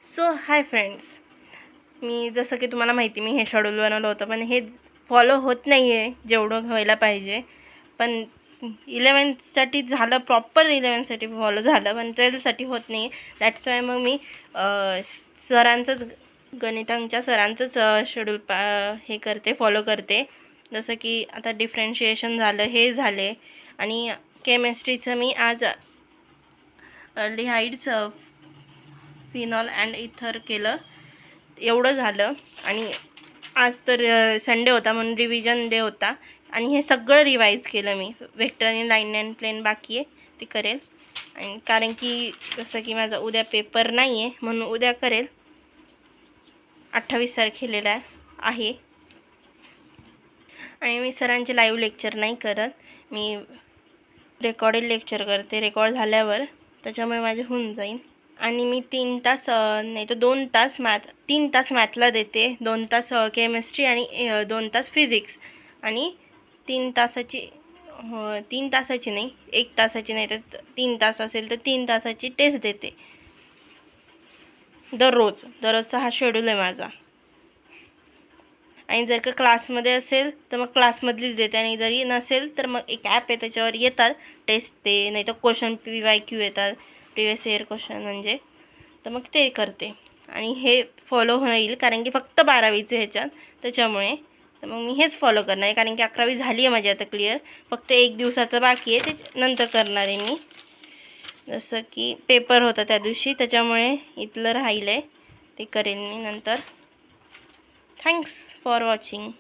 So hi friends, मी जसं की तुम्हाला माहिती मी हे शेड्यूल बनवलं होतं, पण हे फॉलो होत नाही आहे जेवढं व्हायला पाहिजे. पण 11th साठी झालं, प्रॉपर 11th साठी फॉलो झालं, पण 12th साठी होत नाही. दॅट्स वाय मग मी सरांचंच, गणितांच्या सरांचंच शेड्यूल हे करते, फॉलो करते. जसं की आता डिफरेन्शिएशन झालं, हे झाले, आणि केमिस्ट्रीचं मी आज अल्डिहाइड्स, फिनॉल अँड इथर केलं. एवढं झालं. आणि आज तर संडे होता म्हणून रिव्हिजन डे होता, आणि हे सगळं रिवाईज केलं मी. वेक्टर आणि लाईन अँड प्लेन बाकी आहे, ते करेल. आणि कारण की जसं की माझा उद्या पेपर नाही आहे म्हणून उद्या करेल. 28 तारखेला आहे. आणि मी सरांचे लाईव्ह लेक्चर नाही करत, मी रेकॉर्डेड लेक्चर करते. रेकॉर्ड झाल्यावर त्याच्यामुळे माझे होऊन जाईल. आणि मी 3 तास नाही तर 2 तास 3 तास मॅथला देते, 2 तास केमिस्ट्री आणि 2 तास फिजिक्स. आणि 3 तासाची 3 तासाची नाही, 1 तासाची नाही तर 3 तास असेल तर 3 तासाची टेस्ट देते दररोजचा हा शेड्यूल आहे माझा. आणि जर का क्लासमध्ये असेल तर मग क्लासमधलीच देते, आणि जरी नसेल तर मग एक ॲप आहे त्याच्यावर येतात टेस्ट, ते नाही तर क्वेश्चन PYQ येतात, प्रिवियस इयर क्वेश्चन म्हणजे, तर मग ते करते. आणि हे फॉलो होईल कारण की फक्त 12वीचे ह्याच्यात, त्याच्यामुळे तर मग मी हेच फॉलो करणार आहे. कारण की 11वी झाली आहे माझी आता क्लिअर, फक्त 1 दिवसाचं बाकी आहे, ते नंतर करणार आहे मी. जसं की पेपर होता त्या दिवशी, त्याच्यामुळे इथलं राहिलं आहे, ते करेन मी नंतर. Thanks for watching.